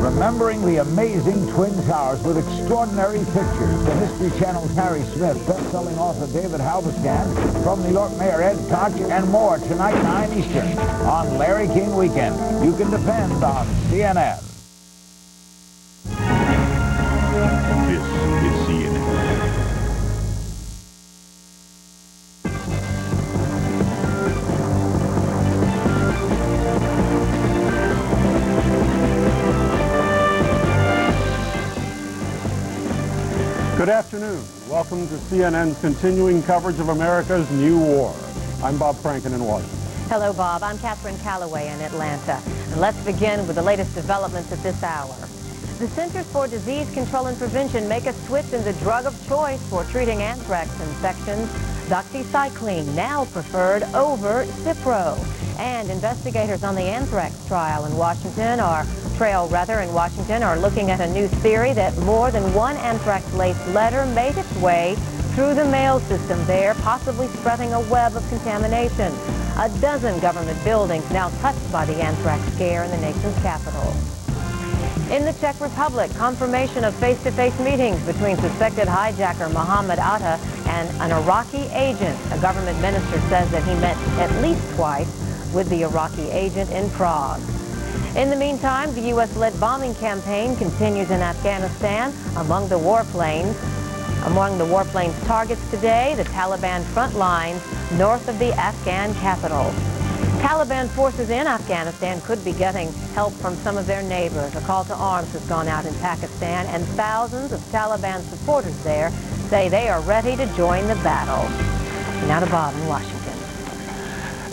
remembering the amazing Twin Towers with extraordinary pictures. The History Channel's Harry Smith, best-selling author David Halberstam, from New York Mayor Ed Koch, and more tonight, 9 Eastern, on Larry King Weekend. You can depend on CNN. This is CNN. Good afternoon. Welcome to CNN's continuing coverage of America's new war. I'm Bob Franken in Washington. Hello, Bob. I'm Catherine Calloway in Atlanta. And let's begin with the latest developments at this hour. The Centers for Disease Control and Prevention make a switch in the drug of choice for treating anthrax infections. Doxycycline now preferred over Cipro. And investigators on the anthrax trial in Washington are looking at a new theory that more than one anthrax-laced letter made its way through the mail system there, possibly spreading a web of contamination. A dozen government buildings now touched by the anthrax scare in the nation's capital. In the Czech Republic, confirmation of face-to-face meetings between suspected hijacker Mohammed Atta and an Iraqi agent. A government minister says that he met at least twice with the Iraqi agent in Prague. In the meantime, the U.S.-led bombing campaign continues in Afghanistan. Among the warplanes targets today, the Taliban front lines north of the Afghan capital. Taliban forces in Afghanistan could be getting help from some of their neighbors. A call to arms has gone out in Pakistan, and thousands of Taliban supporters there say they are ready to join the battle. Now to Bob in Washington.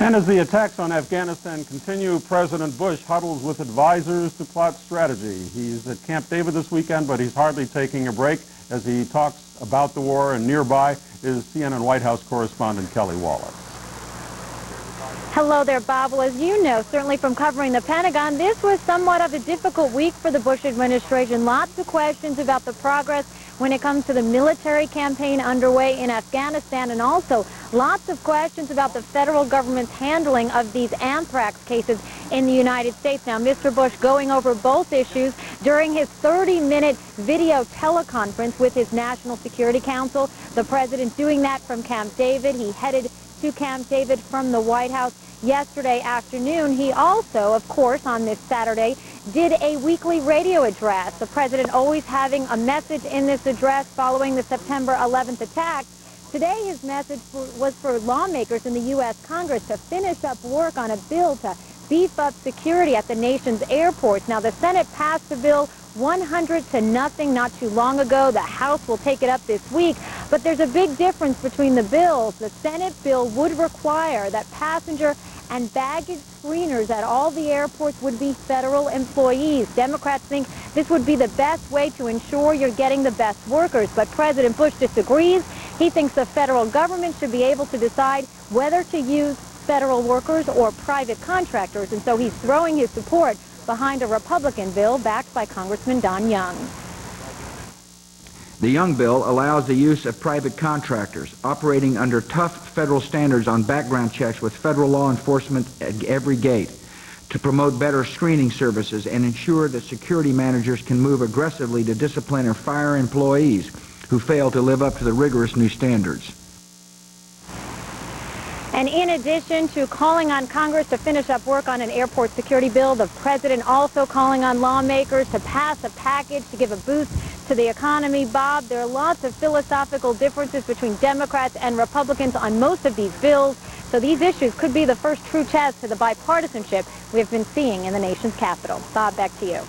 And as the attacks on Afghanistan continue, President Bush huddles with advisors to plot strategy. He's at Camp David this weekend, but he's hardly taking a break as he talks about the war, and nearby is CNN White House correspondent Kelly Wallace. Hello there, Bob. Well, as you know, certainly from covering the Pentagon, this was somewhat of a difficult week for the Bush administration. Lots of questions about the progress when it comes to the military campaign underway in Afghanistan, and also lots of questions about the federal government's handling of these anthrax cases in the United States. Now, Mr. Bush going over both issues during his 30-minute video teleconference with his National Security Council. The president doing that from Camp David. He headed to Camp David from the White House yesterday afternoon. He also, of course, on this Saturday, did a weekly radio address. The president always having a message in this address following the September 11th attacks. Today, his message was for lawmakers in the U.S. Congress to finish up work on a bill to beef up security at the nation's airports. Now, the Senate passed the bill 100-0 not too long ago. The House will take it up this week. But there's a big difference between the bills. The Senate bill would require that passenger and baggage screeners at all the airports would be federal employees. Democrats think this would be the best way to ensure you're getting the best workers. But President Bush disagrees. He thinks the federal government should be able to decide whether to use federal workers or private contractors. And so he's throwing his support behind a Republican bill backed by Congressman Don Young. The Young bill allows the use of private contractors operating under tough federal standards on background checks with federal law enforcement at every gate to promote better screening services and ensure that security managers can move aggressively to discipline or fire employees who fail to live up to the rigorous new standards. And in addition to calling on Congress to finish up work on an airport security bill, the president also calling on lawmakers to pass a package to give a boost to the economy. Bob, there are lots of philosophical differences between Democrats and Republicans on most of these bills. So these issues could be the first true test to the bipartisanship we have been seeing in the nation's capital. Bob, back to you.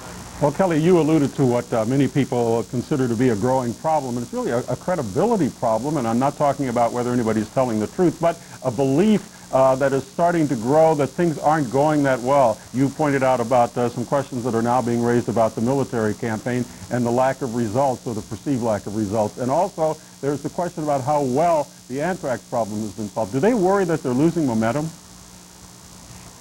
Well, Kelly, you alluded to what many people consider to be a growing problem, and it's really a credibility problem, and I'm not talking about whether anybody's telling the truth, but a belief that is starting to grow that things aren't going that well. You pointed out about some questions that are now being raised about the military campaign and the lack of results, or the perceived lack of results. And also, there's the question about how well the anthrax problem has been solved. Do they worry that they're losing momentum?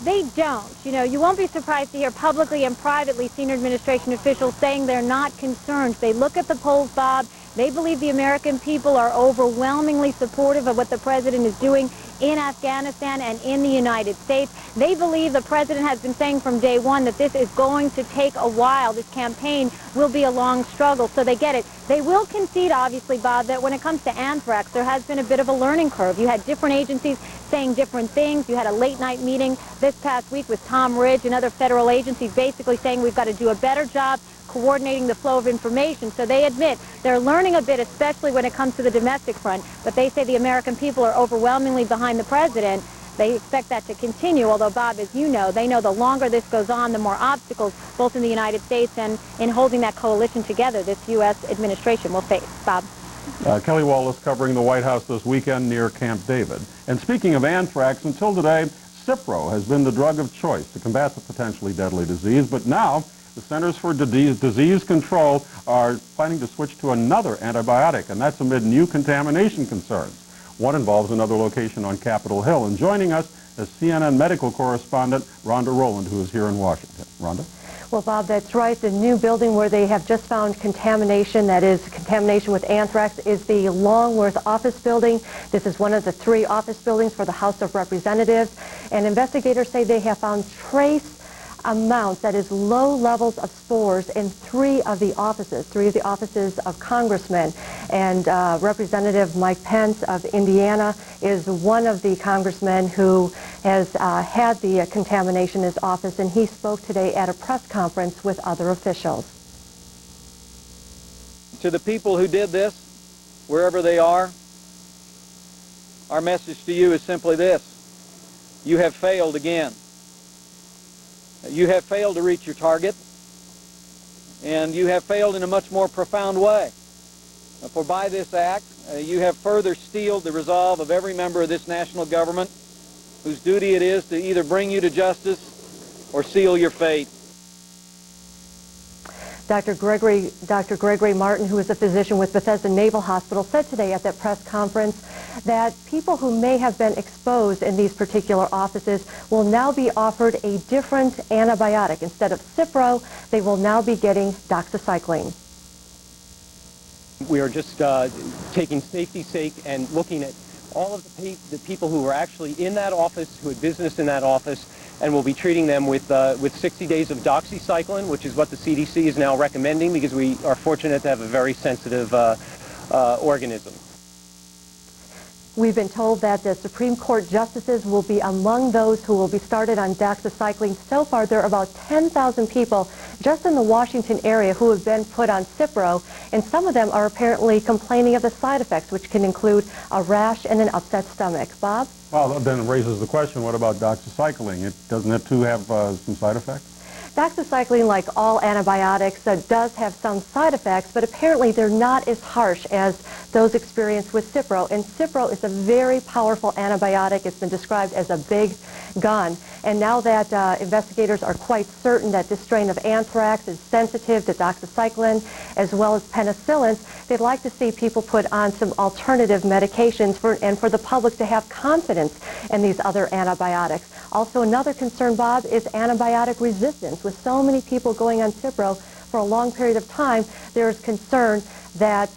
They don't. You know, you won't be surprised to hear publicly and privately senior administration officials saying they're not concerned. They look at the polls, Bob. They believe the American people are overwhelmingly supportive of what the president is doing in Afghanistan and in the United States. They believe the president has been saying from day one that this is going to take a while. This campaign will be a long struggle, so they get it. They will concede, obviously, Bob, that when it comes to anthrax, there has been a bit of a learning curve. You had different agencies saying different things. You had a late-night meeting this past week with Tom Ridge and other federal agencies basically saying we've got to do a better job coordinating the flow of information. So they admit they're learning a bit, especially when it comes to the domestic front. But they say the American people are overwhelmingly behind the president. They expect that to continue, although, Bob, as you know, they know the longer this goes on, the more obstacles, both in the United States and in holding that coalition together, this U.S. administration will face. Bob? Kelly Wallace covering the White House this weekend near Camp David. And speaking of anthrax, until today, Cipro has been the drug of choice to combat the potentially deadly disease, but now the Centers for Disease Control are planning to switch to another antibiotic, and that's amid new contamination concerns. One involves another location on Capitol Hill. And joining us is CNN medical correspondent Rhonda Rowland, who is here in Washington. Rhonda? Well, Bob, that's right. The new building where they have just found contamination, that is contamination with anthrax, is the Longworth office building. This is one of the 3 office buildings for the House of Representatives. And investigators say they have found trace amounts, that is low levels of spores, in 3 of the offices of congressmen. And Representative Mike Pence of Indiana is one of the congressmen who has had the contamination in his office, and he spoke today at a press conference with other officials. To the people who did this, wherever they are, our message to you is simply this: you have failed again. You have failed to reach your target, and you have failed in a much more profound way. For by this act, you have further steeled the resolve of every member of this national government whose duty it is to either bring you to justice or seal your fate. Dr. Gregory Martin, who is a physician with Bethesda Naval Hospital, said today at that press conference that people who may have been exposed in these particular offices will now be offered a different antibiotic. Instead of Cipro, they will now be getting doxycycline. We are just taking safety's sake and looking at all of the people who were actually in that office, who had business in that office, and we'll be treating them with 60 days of doxycycline, which is what the CDC is now recommending because we are fortunate to have a very sensitive organism. We've been told that the Supreme Court justices will be among those who will be started on doxycycline. So far, there are about 10,000 people just in the Washington area who have been put on Cipro, and some of them are apparently complaining of the side effects, which can include a rash and an upset stomach. Bob? Well, then it raises the question, what about doxycycline? Doesn't it too have some side effects? Doxycycline, like all antibiotics, does have some side effects, but apparently they're not as harsh as those experienced with Cipro. And Cipro is a very powerful antibiotic. It's been described as a big gun. And now that investigators are quite certain that this strain of anthrax is sensitive to doxycycline as well as penicillin, they'd like to see people put on some alternative medications and for the public to have confidence in these other antibiotics. Also, another concern, Bob, is antibiotic resistance. With so many people going on Cipro for a long period of time, there's concern that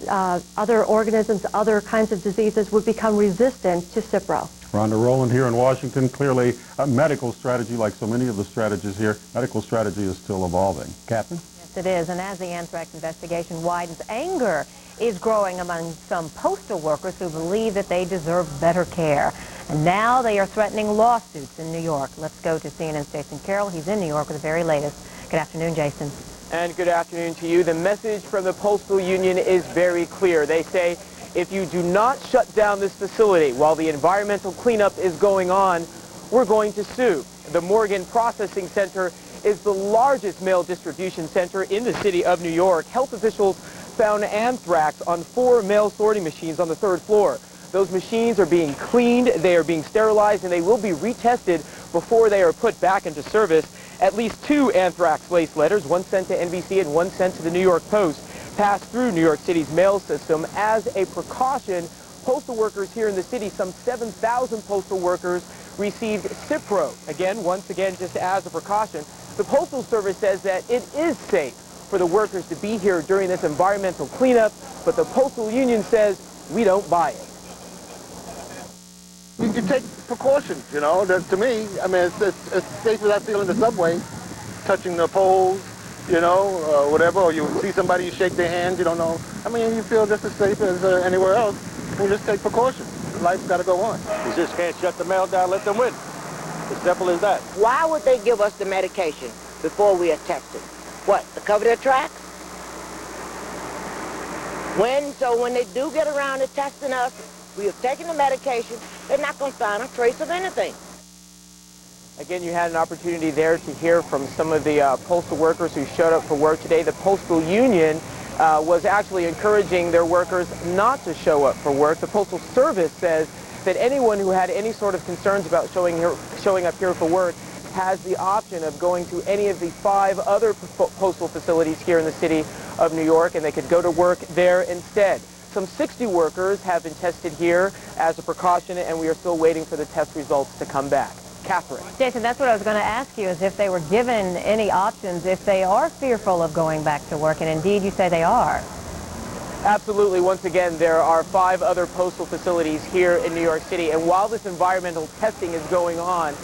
other organisms, other kinds of diseases would become resistant to Cipro. Rhonda Rowland here in Washington. Clearly, a medical strategy, like so many of the strategies here, medical strategy is still evolving. Captain? Yes, it is. And as the anthrax investigation widens, anger is growing among some postal workers who believe that they deserve better care. And now they are threatening lawsuits in New York. Let's go to CNN's Jason Carroll. He's in New York with the very latest. Good afternoon, Jason. And good afternoon to you. The message from the Postal Union is very clear. They say, if you do not shut down this facility while the environmental cleanup is going on, we're going to sue. The Morgan Processing Center is the largest mail distribution center in the city of New York. Health officials found anthrax on 4 mail sorting machines on the 3rd floor. Those machines are being cleaned, they are being sterilized, and they will be retested before they are put back into service. At least 2 anthrax-laced letters, one sent to NBC and one sent to the New York Post, passed through New York City's mail system. As a precaution, postal workers here in the city, some 7,000 postal workers, received Cipro. Once again, just as a precaution. The Postal Service says that it is safe for the workers to be here during this environmental cleanup, but the Postal Union says we don't buy it. you take precautions, you know. To me, I mean, it's as safe as I feel in the subway, touching the poles, you know, whatever, or you see somebody, you shake their hand, you don't know. I mean, you feel just as safe as anywhere else. You just take precautions. Life's got to go on. You just can't shut the mail down, let them win. As simple as that. Why would they give us the medication before we are tested? What, to cover their tracks? So when they do get around to testing us, we have taken the medication, they're not going to find a trace of anything. Again, you had an opportunity there to hear from some of the postal workers who showed up for work today. The Postal Union was actually encouraging their workers not to show up for work. The Postal Service says that anyone who had any sort of concerns about showing up here for work has the option of going to any of the 5 other postal facilities here in the city of New York, and they could go to work there instead. Some 60 workers have been tested here as a precaution, and we are still waiting for the test results to come back. Catherine. Jason, that's what I was going to ask you, is if they were given any options, if they are fearful of going back to work, and indeed you say they are. Absolutely. Once again, there are 5 other postal facilities here in New York City, and while this environmental testing is going on,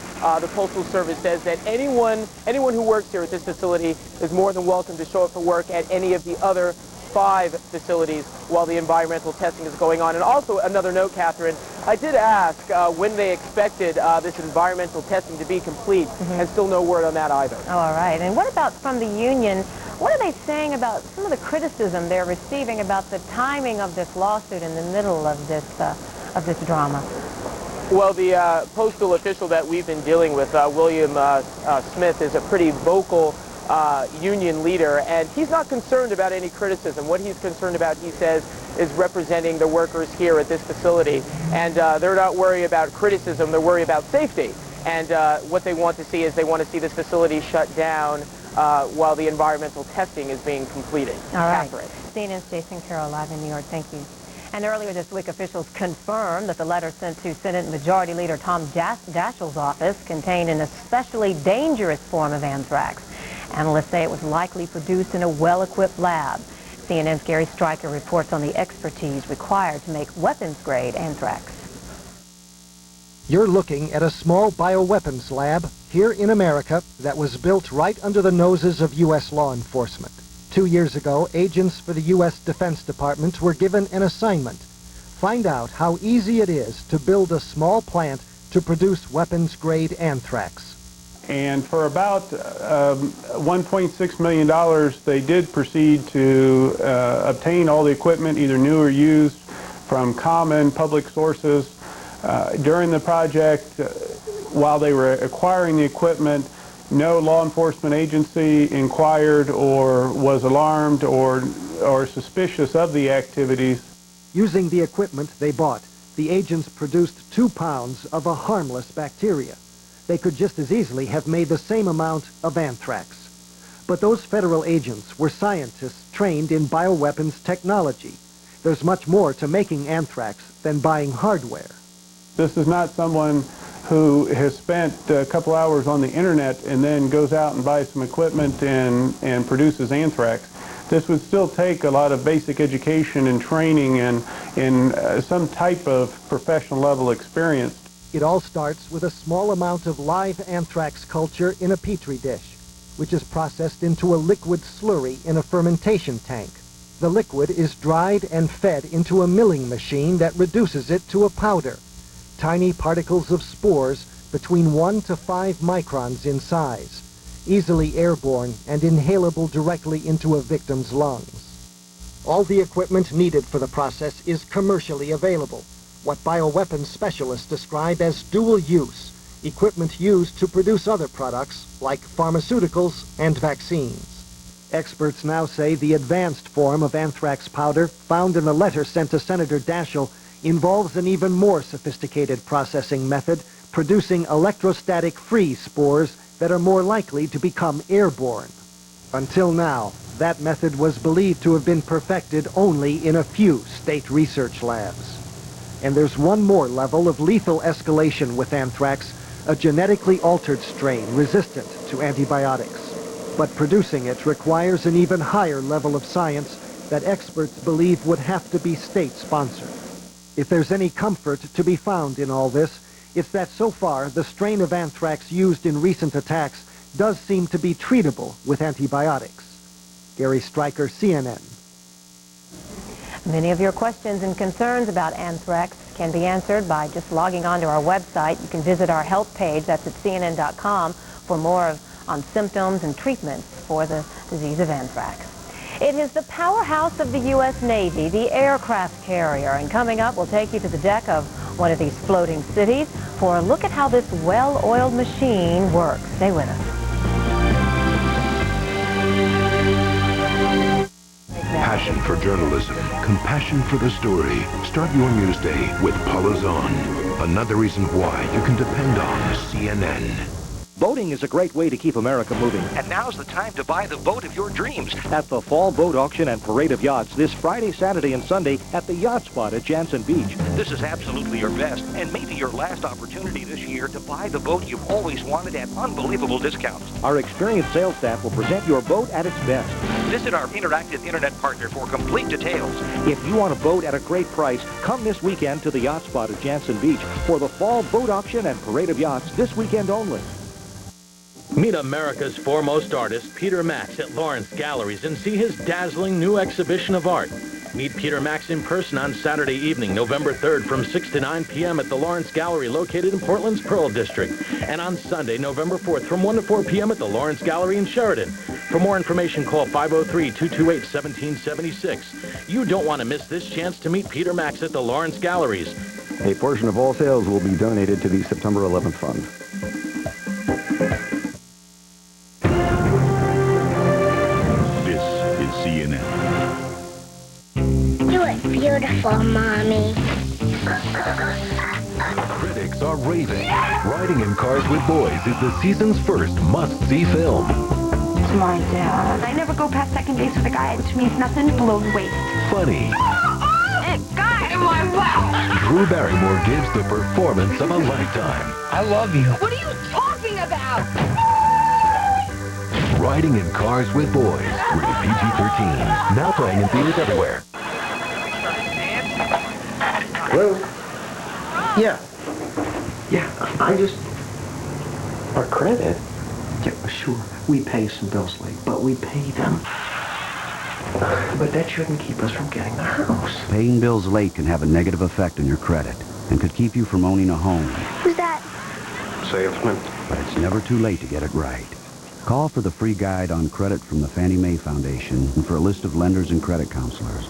the Postal Service says that anyone who works here at this facility is more than welcome to show up for work at any of the other 5 facilities while the environmental testing is going on. And also another note, Catherine, I did ask when they expected this environmental testing to be complete, and still no word on that either. Oh, all right. And what about from the union? What are they saying about some of the criticism they're receiving about the timing of this lawsuit in the middle of this drama? Well, the postal official that we've been dealing with, William Smith, is a pretty vocal union leader, and he's not concerned about any criticism. What he's concerned about, he says, is representing the workers here at this facility. And they're not worried about criticism, they're worried about safety. And what they want to see is they want to see this facility shut down while the environmental testing is being completed. All right. Catherine. CNN's Jason Carroll live in New York. Thank you. And earlier this week, officials confirmed that the letter sent to Senate Majority Leader Tom Daschle's office contained an especially dangerous form of anthrax. Analysts say it was likely produced in a well-equipped lab. CNN's Gary Stryker reports on the expertise required to make weapons-grade anthrax. You're looking at a small bioweapons lab here in America that was built right under the noses of U.S. law enforcement. 2 years ago, agents for the U.S. Defense Department were given an assignment. Find out how easy it is to build a small plant to produce weapons-grade anthrax. And for about $1.6 million, they did proceed to obtain all the equipment, either new or used, from common public sources. During the project, while they were acquiring the equipment, no law enforcement agency inquired or was alarmed or suspicious of the activities. Using the equipment they bought, the agents produced 2 pounds of a harmless bacteria. They could just as easily have made the same amount of anthrax. But those federal agents were scientists trained in bioweapons technology. There's much more to making anthrax than buying hardware. This is not someone who has spent a couple hours on the internet and then goes out and buys some equipment and produces anthrax. This would still take a lot of basic education and training and some type of professional level experience. It all starts with a small amount of live anthrax culture in a petri dish, which is processed into a liquid slurry in a fermentation tank. The liquid is dried and fed into a milling machine that reduces it to a powder. Tiny particles of spores between 1 to 5 microns in size, easily airborne and inhalable directly into a victim's lungs. All the equipment needed for the process is commercially available, what bioweapons specialists describe as dual use, equipment used to produce other products like pharmaceuticals and vaccines. Experts now say the advanced form of anthrax powder found in the letter sent to Senator Daschle involves an even more sophisticated processing method, producing electrostatic freeze spores that are more likely to become airborne. Until now, that method was believed to have been perfected only in a few state research labs. And there's one more level of lethal escalation with anthrax, a genetically altered strain resistant to antibiotics. But producing it requires an even higher level of science that experts believe would have to be state-sponsored. If there's any comfort to be found in all this, it's that so far the strain of anthrax used in recent attacks does seem to be treatable with antibiotics. Gary Stryker, CNN. Many of your questions and concerns about anthrax can be answered by just logging on to our website. You can visit our health page, that's at CNN.com, for more on symptoms and treatments for the disease of anthrax. It is the powerhouse of the U.S. Navy, the aircraft carrier, and coming up, we'll take you to the deck of one of these floating cities for a look at how this well-oiled machine works. Stay with us. Passion for journalism, compassion for the story. Start your news day with Polizon. Another reason why you can depend on CNN. Boating is a great way to keep America moving. And now's the time to buy the boat of your dreams at the Fall Boat Auction and Parade of Yachts this Friday, Saturday, and Sunday at the Yacht Spot at Jantzen Beach. This is absolutely your best and maybe your last opportunity this year to buy the boat you've always wanted at unbelievable discounts. Our experienced sales staff will present your boat at its best. Visit our interactive internet partner for complete details. If you want a boat at a great price, come this weekend to the Yacht Spot at Jantzen Beach for the Fall Boat Auction and Parade of Yachts this weekend only. Meet America's foremost artist, Peter Max, at Lawrence Galleries and see his dazzling new exhibition of art. Meet Peter Max in person on Saturday evening, November 3rd from 6 to 9 p.m. at the Lawrence Gallery located in Portland's Pearl District. And on Sunday, November 4th from 1 to 4 p.m. at the Lawrence Gallery in Sheridan. For more information, call 503-228-1776. You don't want to miss this chance to meet Peter Max at the Lawrence Galleries. A portion of all sales will be donated to the September 11th Fund. Beautiful, Mommy. Critics are raving. Riding in Cars with Boys is the season's first must-see film. It's my dad. I never go past second base with a guy, which means nothing below the waist. Funny. A guy in my mouth. Drew Barrymore gives the performance of a lifetime. I love you. What are you talking about? Riding in Cars with Boys, rated PG-13. Now playing in theaters everywhere. Hello? Yeah. Yeah, I just... Our credit? Yeah, sure. We pay some bills late, but we pay them. But that shouldn't keep us from getting the house. Paying bills late can have a negative effect on your credit and could keep you from owning a home. Who's that? Salesman. But it's never too late to get it right. Call for the free guide on credit from the Fannie Mae Foundation and for a list of lenders and credit counselors.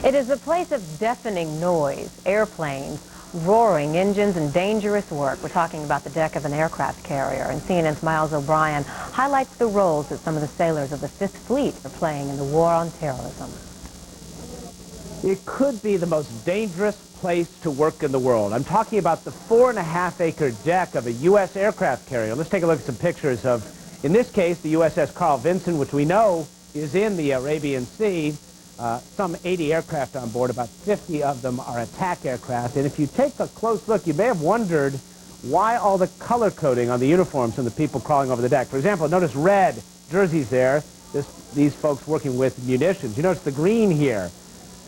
It is a place of deafening noise, airplanes, roaring engines, and dangerous work. We're talking about the deck of an aircraft carrier, and CNN's Miles O'Brien highlights the roles that some of the sailors of the Fifth Fleet are playing in the war on terrorism. It could be the most dangerous place to work in the world. I'm talking about the 4.5-acre deck of a U.S. aircraft carrier. Let's take a look at some pictures of, in this case, the USS Carl Vinson, which we know is in the Arabian Sea. Some 80 aircraft on board, about 50 of them are attack aircraft. And if you take a close look, you may have wondered why all the color coding on the uniforms and the people crawling over the deck. For example, notice red jerseys there, these folks working with munitions. You notice the green here.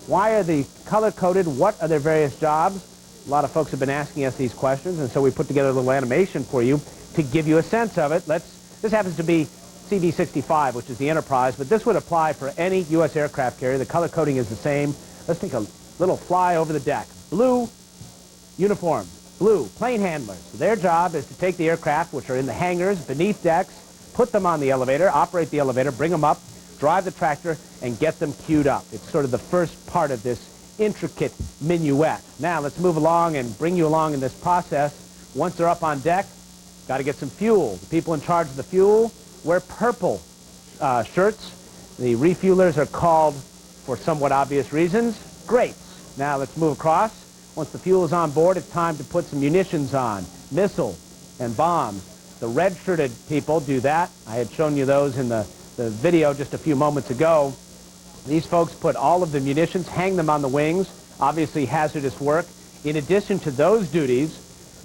Why are they color-coded? What are their various jobs? A lot of folks have been asking us these questions, and so we put together a little animation for you to give you a sense of it. This happens to be CV-65, which is the Enterprise, but this would apply for any U.S. aircraft carrier. The color coding is the same. Let's take a little fly over the deck. Blue uniforms, blue plane handlers. So their job is to take the aircraft, which are in the hangars beneath decks, put them on the elevator, operate the elevator, bring them up, drive the tractor, and get them queued up. It's sort of the first part of this intricate minuet. Now, let's move along and bring you along in this process. Once they're up on deck, got to get some fuel. The people in charge of the fuel wear purple shirts. The refuelers are called, for somewhat obvious reasons, grates. Now, let's move across. Once the fuel is on board, it's time to put some munitions on, missiles and bombs. The red-shirted people do that. I had shown you those in the video just a few moments ago. These folks put all of the munitions, hang them on the wings, obviously hazardous work. In addition to those duties,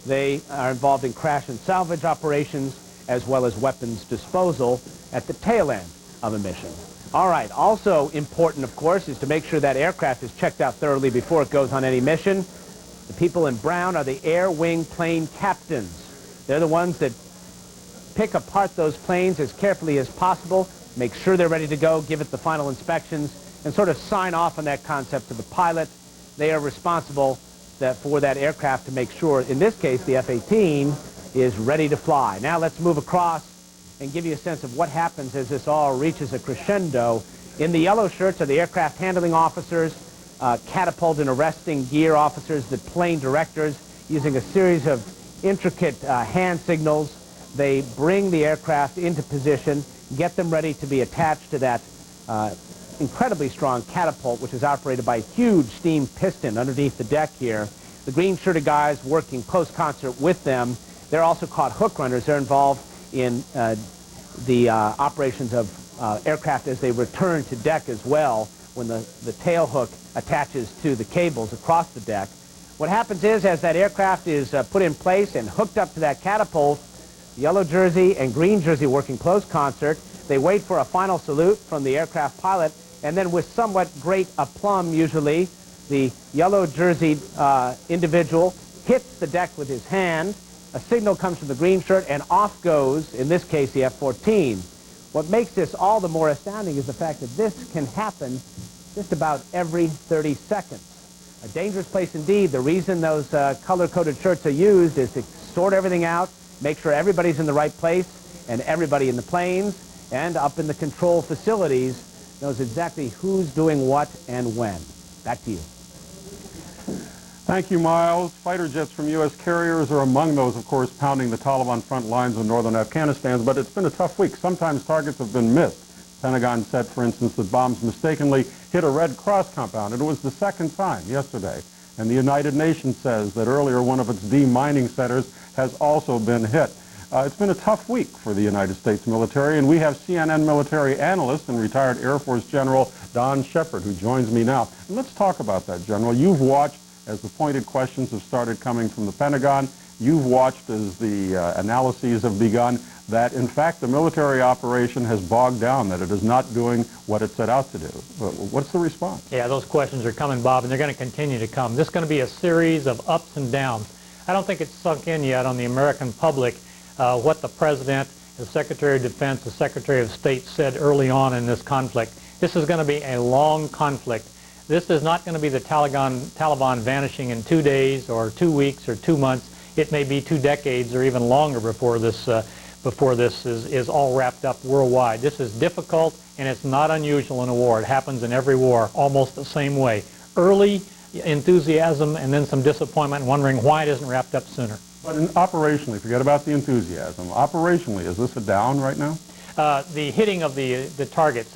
they are involved in crash and salvage operations as well as weapons disposal at the tail end of a mission. All right. Also important, of course, is to make sure that aircraft is checked out thoroughly before it goes on any mission. The people in brown are the air wing plane captains. They're the ones that pick apart those planes as carefully as possible, make sure they're ready to go, give it the final inspections, and sort of sign off on that concept to the pilot. They are responsible for that aircraft to make sure, in this case, the F-18 is ready to fly. Now let's move across and give you a sense of what happens as this all reaches a crescendo. In the yellow shirts are the aircraft handling officers, catapult and arresting gear officers, the plane directors, using a series of intricate hand signals. They bring the aircraft into position, get them ready to be attached to that incredibly strong catapult, which is operated by a huge steam piston underneath the deck here. The green-shirted guys working close concert with them. They're also called hook runners. They're involved in the operations of aircraft as they return to deck as well, when the tail hook attaches to the cables across the deck. What happens is, as that aircraft is put in place and hooked up to that catapult, yellow jersey and green jersey working close concert, they wait for a final salute from the aircraft pilot, and then with somewhat great aplomb usually, the yellow jerseyed individual hits the deck with his hand. A signal comes from the green shirt, and off goes, in this case, the F-14. What makes this all the more astounding is the fact that this can happen just about every 30 seconds. A dangerous place indeed. The reason those color-coded shirts are used is to sort everything out, make sure everybody's in the right place, and everybody in the planes and up in the control facilities knows exactly who's doing what and when. Back to you. Thank you, Miles. Fighter jets from U.S. carriers are among those, of course, pounding the Taliban front lines in northern Afghanistan, but it's been a tough week. Sometimes targets have been missed. Pentagon said, for instance, that bombs mistakenly hit a Red Cross compound, and it was the second time yesterday. And the United Nations says that earlier one of its demining centers has also been hit. It's been a tough week for the United States military, and we have CNN military analyst and retired Air Force General Don Shepard, who joins me now. And let's talk about that, General. You've watched as the pointed questions have started coming from the Pentagon. You've watched as the analyses have begun that, in fact, the military operation has bogged down, that it is not doing what it set out to do. What's the response? Yeah, those questions are coming, Bob, and they're going to continue to come. This is going to be a series of ups and downs. I don't think it's sunk in yet on the American public what the President, the Secretary of Defense, the Secretary of State said early on in this conflict. This is going to be a long conflict. This is not going to be the Taliban vanishing in 2 days or 2 weeks or 2 months. It may be 2 decades or even longer before this is all wrapped up worldwide. This is difficult, and it's not unusual in a war. It happens in every war almost the same way. Early enthusiasm and then some disappointment, wondering why it isn't wrapped up sooner. But operationally, forget about the enthusiasm. Operationally, is this a down right now? The hitting of the targets,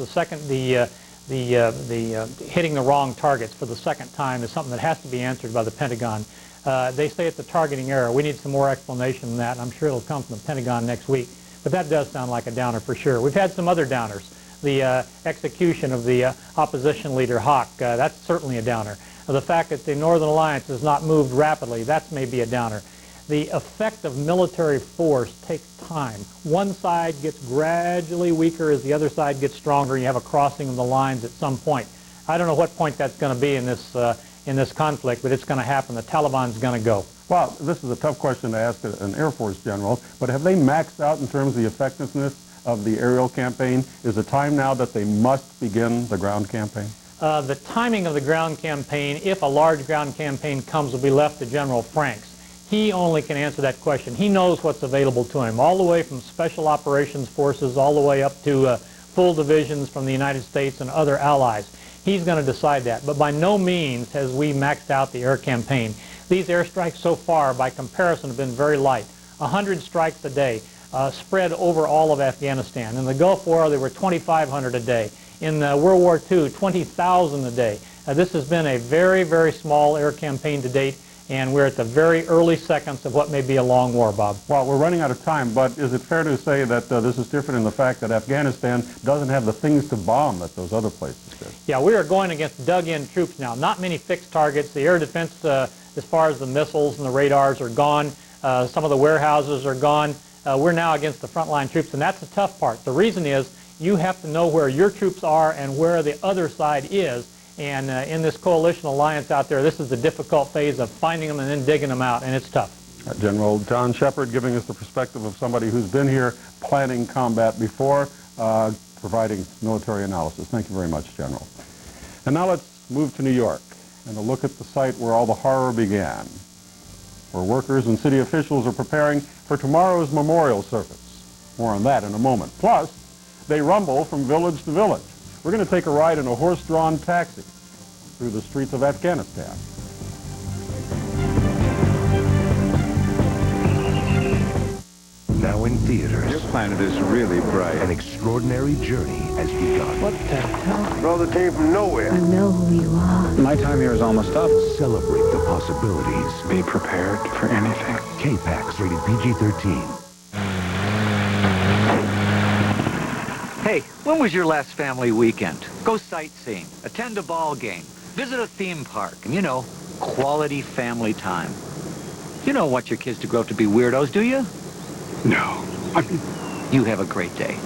hitting the wrong targets for the second time is something that has to be answered by the Pentagon. They say it's a targeting error. We need some more explanation than that, and I'm sure it'll come from the Pentagon next week. But that does sound like a downer for sure. We've had some other downers. The execution of the opposition leader, Hawk, that's certainly a downer. The fact that the Northern Alliance has not moved rapidly, that's maybe a downer. The effect of military force takes time. One side gets gradually weaker as the other side gets stronger, and you have a crossing of the lines at some point. I don't know what point that's going to be in this conflict, but it's going to happen. The Taliban's going to go. Well, this is a tough question to ask an Air Force general, but have they maxed out in terms of the effectiveness of the aerial campaign? Is it time now that they must begin the ground campaign? The timing of the ground campaign, if a large ground campaign comes, will be left to General Franks. He only can answer that question. He knows what's available to him, all the way from special operations forces, all the way up to full divisions from the United States and other allies. He's going to decide that. But by no means has we maxed out the air campaign. These airstrikes so far, by comparison, have been very light. 100 strikes a day, spread over all of Afghanistan. In the Gulf War, there were 2,500 a day. In World War II, 20,000 a day. This has been a very, very small air campaign to date, and we're at the very early seconds of what may be a long war, Bob. Well, we're running out of time, but is it fair to say that this is different in the fact that Afghanistan doesn't have the things to bomb that those other places did? Yeah, we are going against dug-in troops now. Not many fixed targets. The air defense, as far as the missiles and the radars, are gone. Some of the warehouses are gone. We're now against the frontline troops, and that's the tough part. The reason is, You have to know where your troops are and where the other side is. And in this coalition alliance out there, this is the difficult phase of finding them and then digging them out, and it's tough. General John Shepard giving us the perspective of somebody who's been here planning combat before, providing military analysis. Thank you very much, General. And now let's move to New York and a look at the site where all the horror began, where workers and city officials are preparing for tomorrow's memorial service. More on that in a moment. Plus, they rumble from village to village. We're going to take a ride in a horse-drawn taxi through the streets of Afghanistan. Now in theaters. Your planet is really bright. An extraordinary journey has begun. What the hell? Brother came from nowhere. I know who you are. My time here is almost up. Celebrate the possibilities. Be prepared for anything. K-Pax, rated PG-13. Hey, when was your last family weekend? Go sightseeing, attend a ball game, visit a theme park, and, you know, quality family time. You don't want your kids to grow up to be weirdos, do you? No. You have a great day.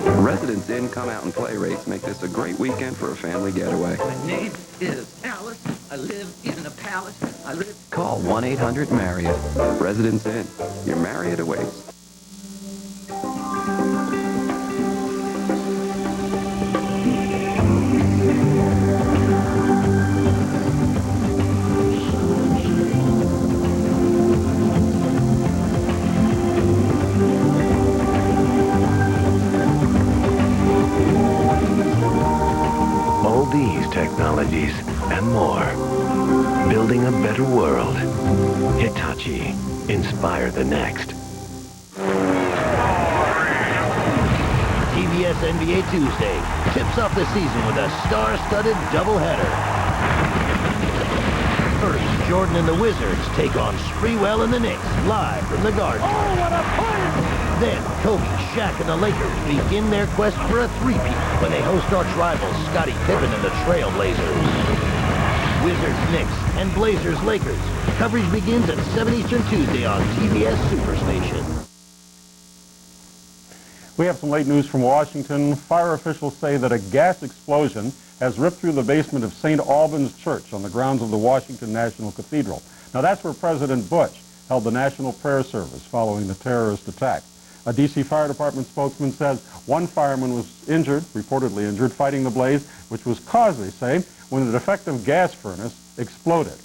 Residents Inn Come Out and Play rates make this a great weekend for a family getaway. My name is Alice. I live in a palace. I live... Call 1-800-MARRIOTT. Residents Inn. Your Marriott awaits. All these technologies and more. Building a better world. Hitachi. Inspire the next. TBS NBA Tuesday tips off the season with a star-studded doubleheader. First, Jordan and the Wizards take on Sprewell and the Knicks live from the Garden. Oh, what a play! Then, Kobe, Shaq, and the Lakers begin their quest for a three-peat when they host arch rivals Scottie Pippen and the Trail Blazers. Wizards, Knicks, and Blazers, Lakers. Coverage begins at 7 Eastern Tuesday on TBS Superstation. We have some late news from Washington. Fire officials say that a gas explosion has ripped through the basement of St. Albans Church on the grounds of the Washington National Cathedral. Now, that's where President Bush held the national prayer service following the terrorist attack. A D.C. Fire Department spokesman says one fireman was injured, reportedly injured, fighting the blaze, which was caused, they say, when a defective gas furnace exploded.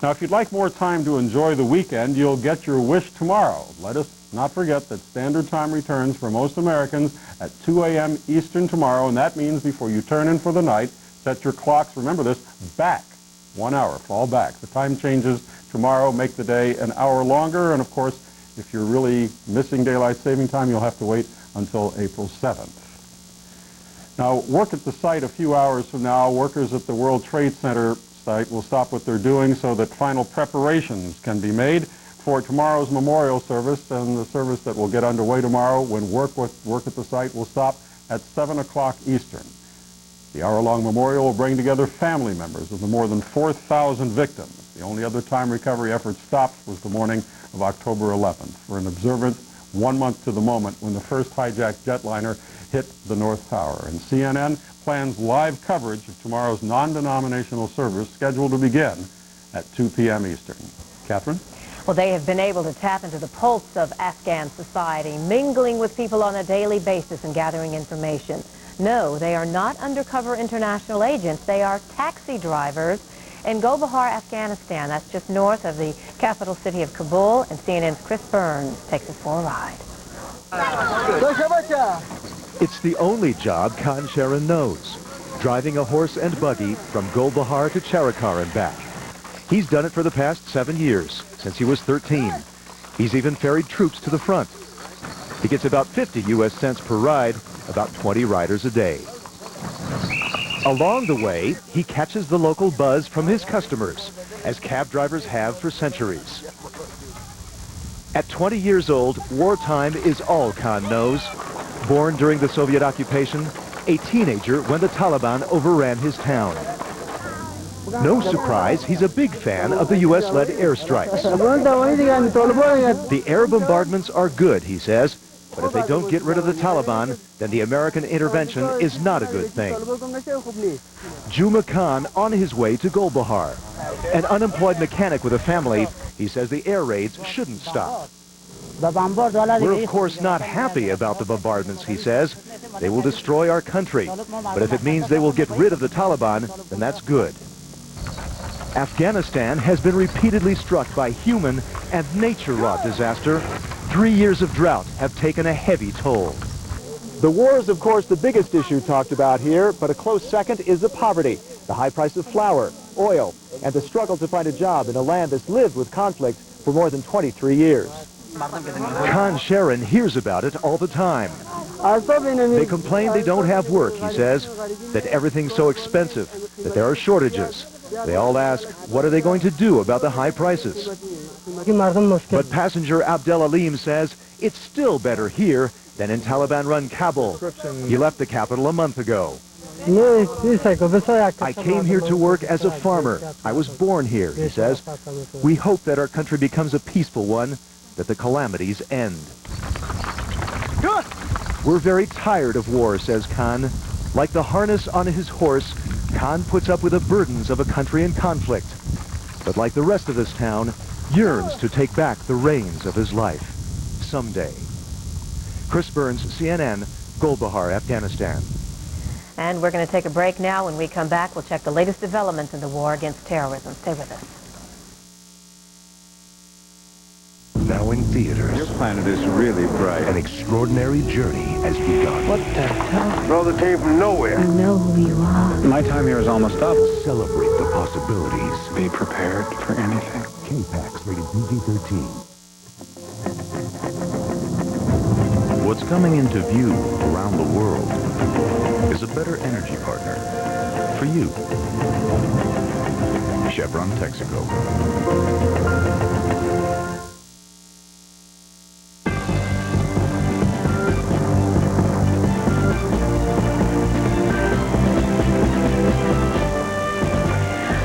Now, if you'd like more time to enjoy the weekend, you'll get your wish tomorrow. Let us not forget that Standard Time returns for most Americans at 2 a.m. Eastern tomorrow, and that means before you turn in for the night, set your clocks, remember this, back 1 hour, fall back. The time changes tomorrow, make the day an hour longer, and of course, if you're really missing daylight saving time, you'll have to wait until April 7th. Now, work at the site a few hours from now. Workers at the World Trade Center site will stop what they're doing so that final preparations can be made for tomorrow's memorial service, and the service that will get underway tomorrow when work at the site will stop at 7 o'clock Eastern. The hour-long memorial will bring together family members of the more than 4,000 victims. The only other time recovery effort stopped was the morning of October 11th for an observance 1 month to the moment when the first hijacked jetliner hit the North Tower. And CNN plans live coverage of tomorrow's non-denominational service scheduled to begin at 2 p.m. Eastern. Catherine? Well, they have been able to tap into the pulse of Afghan society, mingling with people on a daily basis and gathering information. No, they are not undercover international agents. They are taxi drivers in Gulbahar, Afghanistan. That's just north of the capital city of Kabul, and CNN's Chris Burns takes us for a ride. It's the only job Khan Sharon knows, driving a horse and buggy from Gulbahar to Charakar and back. He's done it for the past 7 years, since he was 13. He's even ferried troops to the front. He gets about 50 U.S. cents per ride, about 20 riders a day. Along the way, he catches the local buzz from his customers, as cab drivers have for centuries. At 20 years old, wartime is all Khan knows. Born during the Soviet occupation, a teenager when the Taliban overran his town. No surprise, he's a big fan of the U.S.-led airstrikes. The air bombardments are good, he says, But if they don't get rid of the Taliban, then the American intervention is not a good thing. Juma Khan on his way to Golbahar. An unemployed mechanic with a family, he says the air raids shouldn't stop. We're of course not happy about the bombardments, he says. They will destroy our country. But if it means they will get rid of the Taliban, then that's good. Afghanistan has been repeatedly struck by human and nature-wrought disaster. 3 years of drought have taken a heavy toll. The war is, of course, the biggest issue talked about here, but a close second is the poverty, the high price of flour, oil, and the struggle to find a job in a land that's lived with conflict for more than 23 years. Khan Sharon hears about it all the time. They complain they don't have work, he says, that everything's so expensive, that there are shortages. They all ask, what are they going to do about the high prices? But passenger Abdel Alim says it's still better here than in Taliban-run Kabul. He left the capital a month ago. I came here to work as a farmer. I was born here, he says. We hope that our country becomes a peaceful one, that the calamities end. We're very tired of war, says Khan. Like the harness on his horse, Khan puts up with the burdens of a country in conflict. But like the rest of this town, yearns to take back the reins of his life. Someday. Chris Burns, CNN, Golbahar, Afghanistan. And we're going to take a break now. When we come back, we'll check the latest developments in the war against terrorism. Stay with us. Now in theaters. Your planet is really bright. An extraordinary journey has begun. What the hell? Brother came from nowhere. I know who you are. My time here is almost up. Celebrate the possibilities. Be prepared for anything. K-Pax rated PG-13. What's coming into view around the world is a better energy partner for you. Chevron Texaco.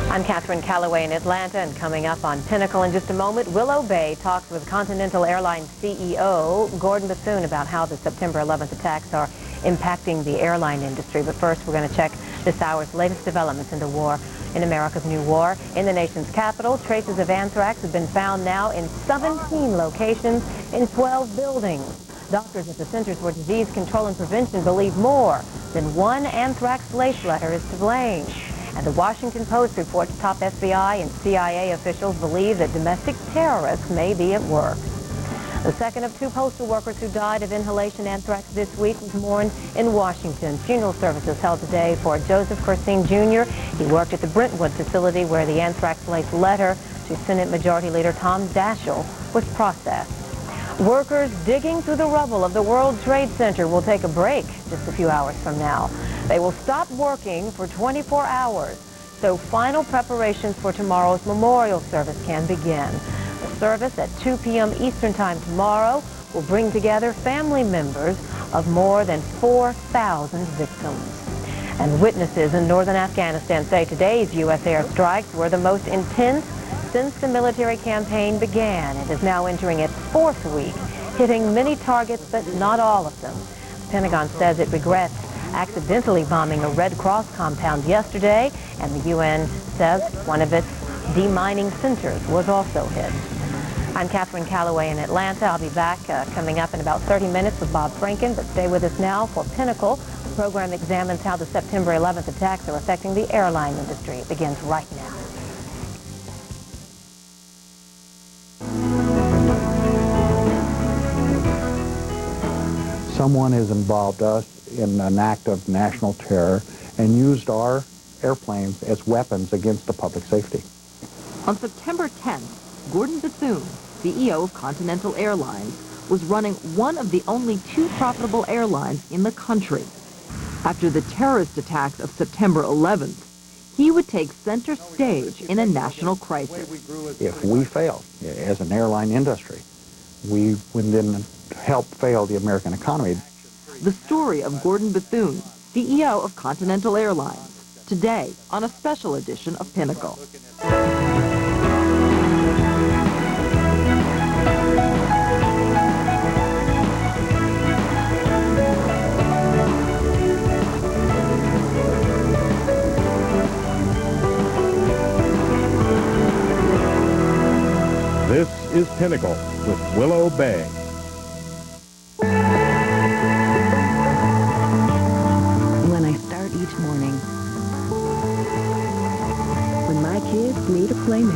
I'm Catherine Calloway in Atlanta, and coming up on Pinnacle in just a moment, Willow Bay talks with Continental Airlines CEO Gordon Bethune about how the September 11th attacks are impacting the airline industry. But first, we're going to check this hour's latest developments in the war, in America's new war. In the nation's capital, traces of anthrax have been found now in 17 locations in 12 buildings. Doctors at the Centers for Disease Control and Prevention believe more than one anthrax lace letter is to blame. And the Washington Post reports top FBI and CIA officials believe that domestic terrorists may be at work. The second of two postal workers who died of inhalation anthrax this week was mourned in Washington. Funeral services held today for Joseph Corsine Jr. He worked at the Brentwood facility where the anthrax lace letter to Senate Majority Leader Tom Daschle was processed. Workers digging through the rubble of the World Trade Center will take a break just a few hours from now. They will stop working for 24 hours, so final preparations for tomorrow's memorial service can begin. The service at 2 p.m. Eastern Time tomorrow will bring together family members of more than 4,000 victims. And witnesses in northern Afghanistan say today's U.S. airstrikes were the most intense since the military campaign began. It is now entering its fourth week, hitting many targets, but not all of them. The Pentagon says it regrets accidentally bombing a Red Cross compound yesterday, and the UN says one of its demining centers was also hit. I'm Catherine Calloway in Atlanta. I'll be back coming up in about 30 minutes with Bob Franken, but stay with us now for Pinnacle. The program examines how the September 11th attacks are affecting the airline industry. It begins right now. Someone has involved us in an act of national terror and used our airplanes as weapons against the public safety. On September 10th, Gordon Bethune, CEO of Continental Airlines, was running one of the only two profitable airlines in the country. After the terrorist attacks of September 11th, he would take center stage in a national crisis. If we fail as an airline industry, we would then help fail the American economy. The story of Gordon Bethune, CEO of Continental Airlines, today on a special edition of Pinnacle. is Pinnacle with Willow Bay. When I start each morning, when my kids need a playmate.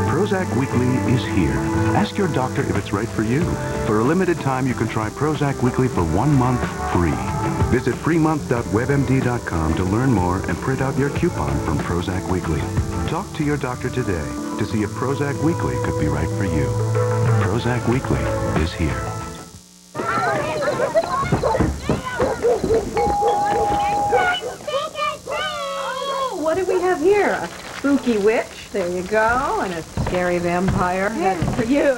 Prozac Weekly is here. Ask your doctor if it's right for you. For a limited time, you can try Prozac Weekly for 1 month free. Visit freemonth.webmd.com to learn more and print out your coupon from Prozac Weekly. Talk to your doctor today to see if Prozac Weekly could be right for you. Prozac Weekly is here. Oh, what do we have here? A spooky witch, there you go, and a scary vampire. That's for you.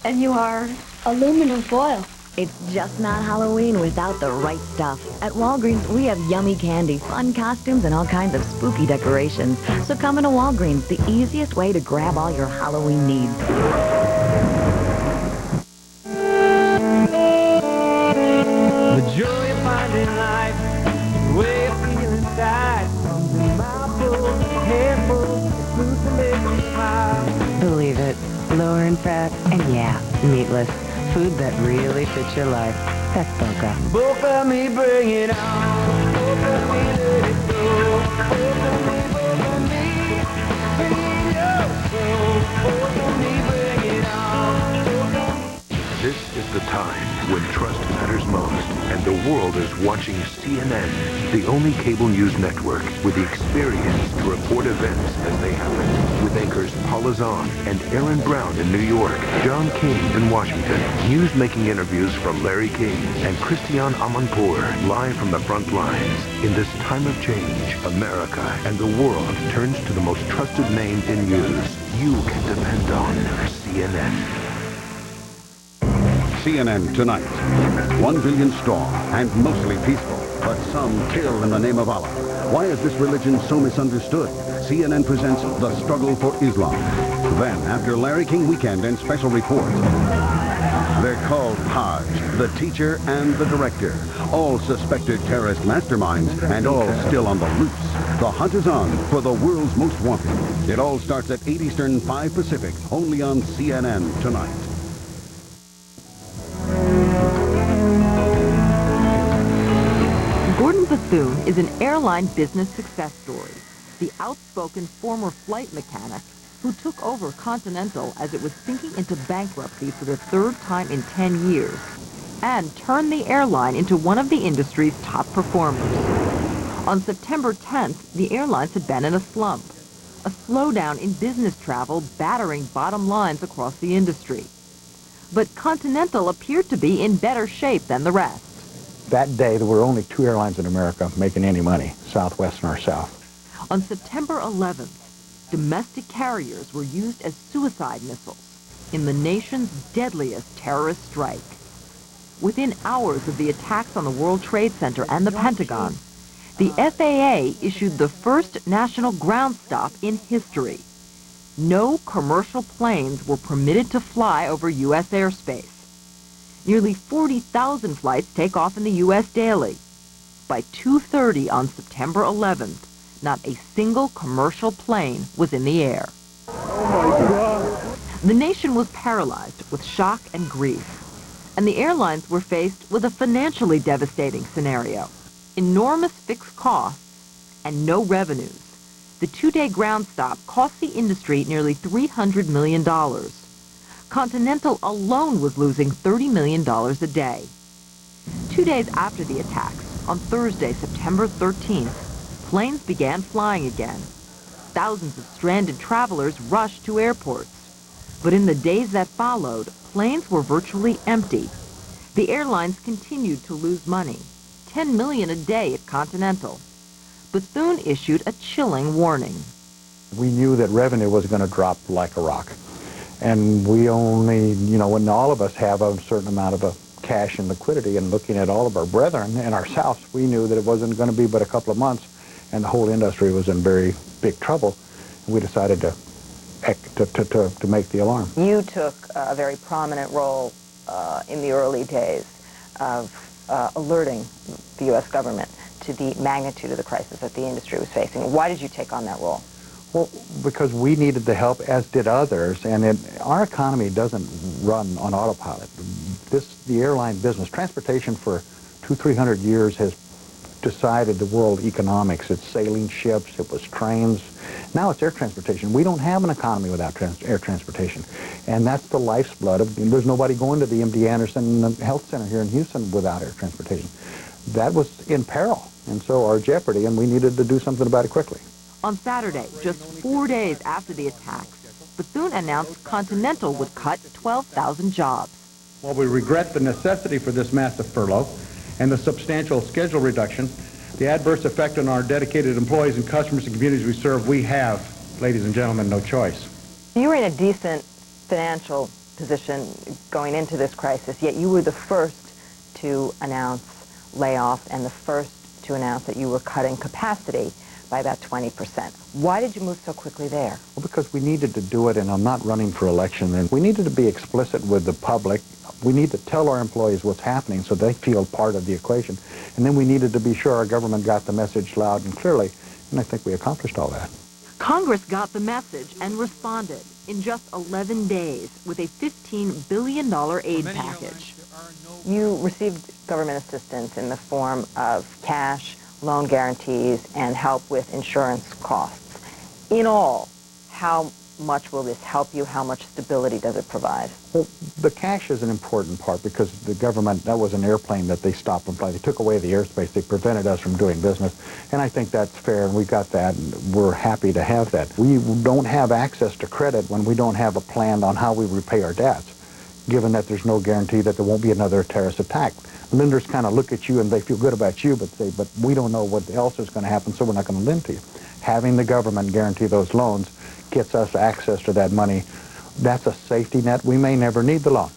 And you are aluminum foil. It's just not Halloween without the right stuff. At Walgreens, we have yummy candy, fun costumes, and all kinds of spooky decorations. So come into Walgreens, the easiest way to grab all your Halloween needs. The joy of finding life, the way I feel inside, comes in mouthfuls, handfuls, it's food to make me smile. Believe it, lower in fat, and yeah, meatless. Food that really fits your life. That's Boca. Boca me, bring it on. Boca me, let it go. Boca me, bring your soul. Boca me, bring it on. This is the time when trust matters most, and the world is watching CNN, the only cable news network with the experience to report events as they happen. With anchors Paula Zahn and Aaron Brown in New York, John King in Washington, news-making interviews from Larry King and Christiane Amanpour live from the front lines. In this time of change, America and the world turns to the most trusted name in news. You can depend on CNN. CNN Tonight. 1 billion strong and mostly peaceful, but some kill in the name of Allah. Why is this religion so misunderstood? CNN presents The Struggle for Islam. Then, after Larry King Weekend and Special Report, they're called Hajj, the teacher and the director. All suspected terrorist masterminds and all still on the loose. The hunt is on for the world's most wanted. It all starts at 8 Eastern, 5 Pacific, only on CNN Tonight. Gordon Bethune is an airline business success story. The outspoken former flight mechanic who took over Continental as it was sinking into bankruptcy for the third time in 10 years and turned the airline into one of the industry's top performers. On September 10th, the airlines had been in a slump, a slowdown in business travel battering bottom lines across the industry. But Continental appeared to be in better shape than the rest. That day, there were only 2 airlines in America making any money, Southwest and ourselves. On September 11th, domestic carriers were used as suicide missiles in the nation's deadliest terrorist strike. Within hours of the attacks on the World Trade Center and the Pentagon, the FAA issued the first national ground stop in history. No commercial planes were permitted to fly over U.S. airspace. Nearly 40,000 flights take off in the U.S. daily. By 2:30 on September 11th, not a single commercial plane was in the air. Oh my God. The nation was paralyzed with shock and grief, and the airlines were faced with a financially devastating scenario. Enormous fixed costs and no revenues. The 2-day ground stop cost the industry nearly $300 million. Continental alone was losing $30 million a day. 2 days after the attacks, on Thursday, September 13th, planes began flying again. Thousands of stranded travelers rushed to airports. But in the days that followed, planes were virtually empty. The airlines continued to lose money, $10 million a day at Continental. Bethune issued a chilling warning. We knew that revenue was going to drop like a rock. And we only, when all of us have a certain amount of cash and liquidity, and looking at all of our brethren and ourselves, we knew that it wasn't going to be but a couple of months, and the whole industry was in very big trouble. And we decided to make the alarm. You took a very prominent role in the early days of alerting the U.S. government to the magnitude of the crisis that the industry was facing. Why did you take on that role? Well, because we needed the help, as did others, and our economy doesn't run on autopilot. The airline business, transportation for 200-300 years has decided the world economics. It's sailing ships, it was trains. Now it's air transportation. We don't have an economy without air transportation. And that's the life's blood of, there's nobody going to the MD Anderson Health Center here in Houston without air transportation. That was in peril, and so our jeopardy, and we needed to do something about it quickly. On Saturday, just 4 days after the attacks, Bethune announced Continental would cut 12,000 jobs. While we regret the necessity for this massive furlough and the substantial schedule reduction, the adverse effect on our dedicated employees and customers and communities we serve, we have, ladies and gentlemen, no choice. You were in a decent financial position going into this crisis, yet you were the first to announce layoffs and the first to announce that you were cutting capacity by about 20%. Why did you move so quickly there? Well, because we needed to do it, and I'm not running for election, and we needed to be explicit with the public. We need to tell our employees what's happening so they feel part of the equation. And then we needed to be sure our government got the message loud and clearly, and I think we accomplished all that. Congress got the message and responded in just 11 days with a $15 billion aid package. You received government assistance in the form of cash, loan guarantees, and help with insurance costs. In all, how much will this help you? How much stability does it provide? Well, the cash is an important part because the government, that was an airplane that they stopped and fly. They took away the airspace. They prevented us from doing business. And I think that's fair, and we got that, and we're happy to have that. We don't have access to credit when we don't have a plan on how we repay our debts, given that there's no guarantee that there won't be another terrorist attack. Lenders kind of look at you and they feel good about you, but say, but we don't know what else is going to happen, so we're not going to lend to you. Having the government guarantee those loans gets us access to that money. That's a safety net. We may never need the loan,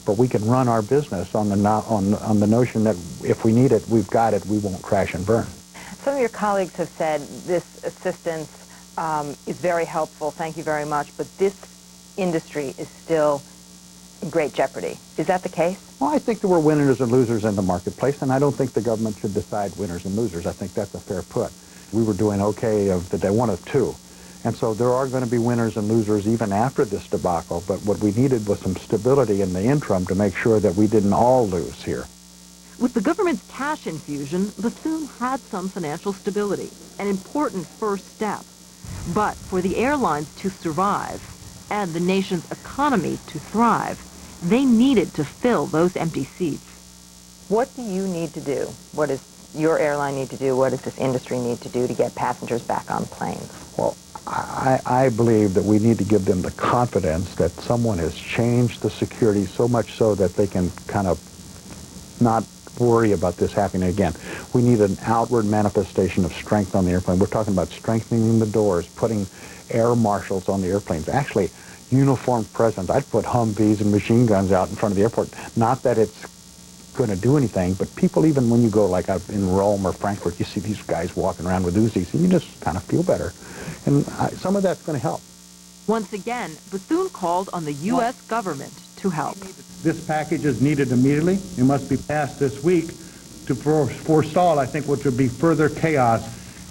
but we can run our business on the notion that if we need it, we've got it, we won't crash and burn. Some of your colleagues have said this assistance is very helpful, thank you very much, but this industry is still in great jeopardy. Is that the case? Well, I think there were winners and losers in the marketplace, and I don't think the government should decide winners and losers. I think that's a fair put. We were doing okay of the day, one of two. And so there are going to be winners and losers even after this debacle, but what we needed was some stability in the interim to make sure that we didn't all lose here. With the government's cash infusion, Bethune had some financial stability, an important first step. But for the airlines to survive and the nation's economy to thrive, they needed to fill those empty seats. What do you need to do? What does your airline need to do? What does this industry need to do to get passengers back on planes? Well, I believe that we need to give them the confidence that someone has changed the security so much so that they can kind of not worry about this happening again. We need an outward manifestation of strength on the airplane. We're talking about strengthening the doors, putting air marshals on the airplanes. Actually, uniformed presence. I'd put Humvees and machine guns out in front of the airport. Not that it's going to do anything, but people, even when you go like out in Rome or Frankfurt, you see these guys walking around with Uzis, and you just kind of feel better. And some of that's going to help. Once again, Bethune called on the U.S. government to help. This package is needed immediately. It must be passed this week to forestall, I think, what would be further chaos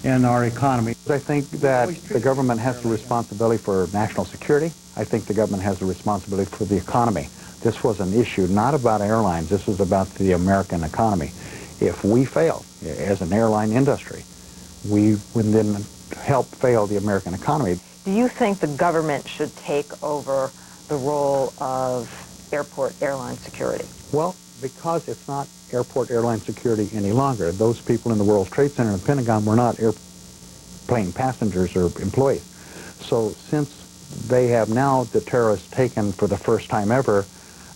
in our economy. I think that the government has the responsibility for national security. I think the government has the responsibility for the economy. This was an issue not about airlines. This was about the American economy. If we fail as an airline industry, we would then help fail the American economy. Do you think the government should take over the role of airport airline security? Well, because it's not airport airline security any longer. Those people in the World Trade Center and the Pentagon were not airplane passengers or employees. So since they have now, the terrorists, taken for the first time ever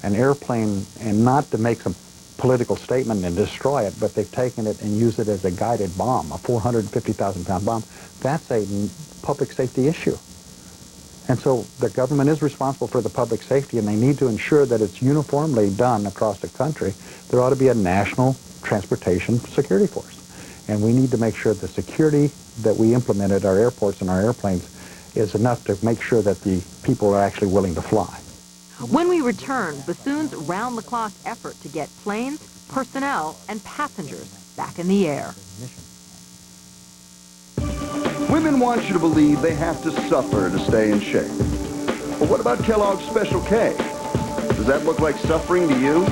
an airplane, and not to make some political statement and destroy it, but they've taken it and used it as a guided bomb, a 450,000-pound bomb. That's a public safety issue. And so the government is responsible for the public safety, and they need to ensure that it's uniformly done across the country. There ought to be a national transportation security force. And we need to make sure the security that we implement at our airports and our airplanes is enough to make sure that the people are actually willing to fly. When we return, Bethune's round-the-clock effort to get planes, personnel, and passengers back in the air. Women want you to believe they have to suffer to stay in shape. But what about Kellogg's Special K? Does that look like suffering to you?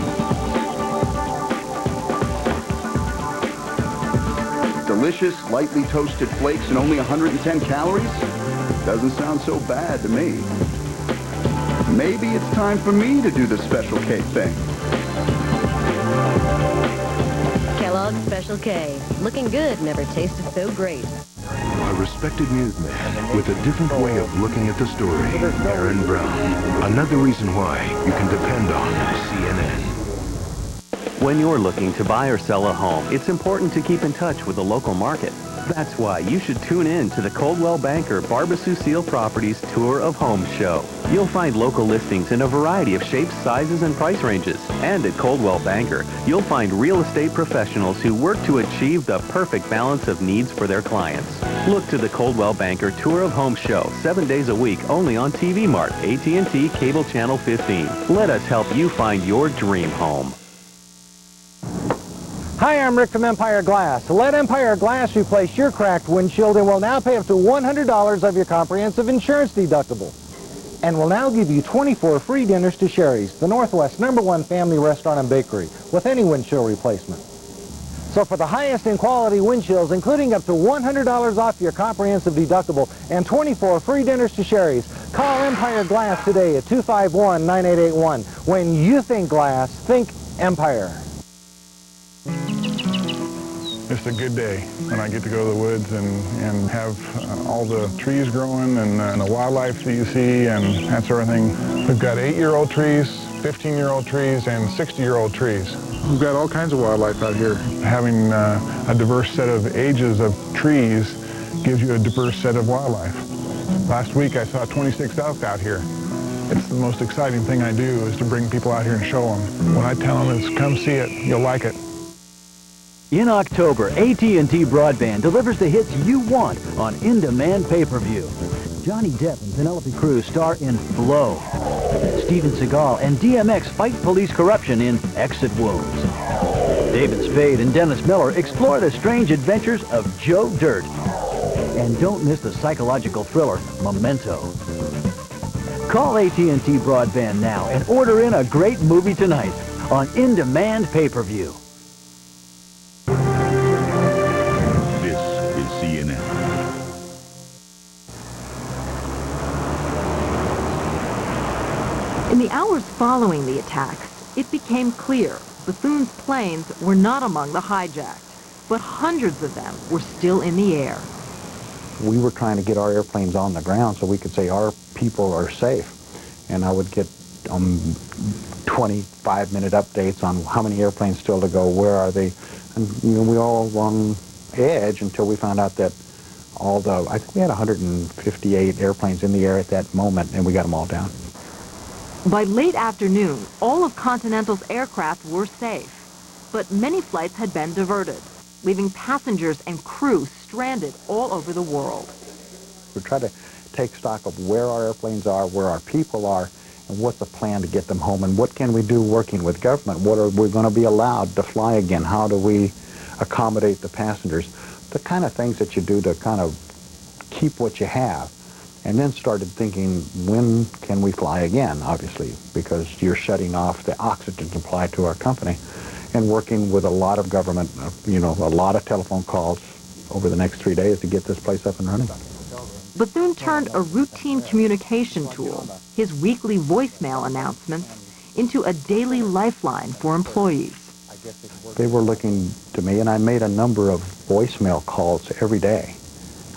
Delicious, lightly toasted flakes and only 110 calories? Doesn't sound so bad to me. Maybe it's time for me to do the Special K thing. Kellogg's Special K. Looking good never tasted so great. A respected newsman with a different way of looking at the story, Aaron Brown. Another reason why you can depend on CNN. When you're looking to buy or sell a home, it's important to keep in touch with the local market. That's why you should tune in to the Coldwell Banker Barbassus Seal Properties Tour of Homes show. You'll find local listings in a variety of shapes, sizes, and price ranges. And at Coldwell Banker, you'll find real estate professionals who work to achieve the perfect balance of needs for their clients. Look to the Coldwell Banker Tour of Homes show 7 days a week only on TV Mart, AT&T Cable Channel 15. Let us help you find your dream home. Hi, I'm Rick from Empire Glass. Let Empire Glass replace your cracked windshield and will now pay up to $100 of your comprehensive insurance deductible. And will now give you 24 free dinners to Sherry's, the Northwest's #1 family restaurant and bakery, with any windshield replacement. So for the highest in quality windshields, including up to $100 off your comprehensive deductible and 24 free dinners to Sherry's, call Empire Glass today at 251-9881. When you think glass, think Empire. It's a good day when I get to go to the woods and have all the trees growing and the wildlife that you see and that sort of thing. We've got 8-year-old trees, 15-year-old trees, and 60-year-old trees. We've got all kinds of wildlife out here. Having a diverse set of ages of trees gives you a diverse set of wildlife. Last week I saw 26 elk out here. It's the most exciting thing I do is to bring people out here and show them. When I tell them is come see it, you'll like it. In October, AT&T Broadband delivers the hits you want on in-demand pay-per-view. Johnny Depp and Penelope Cruz star in Flow. Steven Seagal and DMX fight police corruption in Exit Wounds. David Spade and Dennis Miller explore the strange adventures of Joe Dirt. And don't miss the psychological thriller Memento. Call AT&T Broadband now and order in a great movie tonight on in-demand pay-per-view. In the hours following the attacks, it became clear Bethune's planes were not among the hijacked, but hundreds of them were still in the air. We were trying to get our airplanes on the ground so we could say our people are safe. And I would get 25-minute updates on how many airplanes still to go, where are they. And we were all on edge until we found out that I think we had 158 airplanes in the air at that moment, and we got them all down. By late afternoon, all of Continental's aircraft were safe, but many flights had been diverted, leaving passengers and crew stranded all over the world. We try to take stock of where our airplanes are, where our people are, and what's the plan to get them home, and what can we do working with government? What are we going to be allowed to fly again? How do we accommodate the passengers? The kind of things that you do to kind of keep what you have. And then started thinking, when can we fly again, obviously, because you're shutting off the oxygen supply to our company, and working with a lot of government, a lot of telephone calls over the next 3 days to get this place up and running. Bethune turned a routine communication tool, his weekly voicemail announcements, into a daily lifeline for employees. They were looking to me, and I made a number of voicemail calls every day.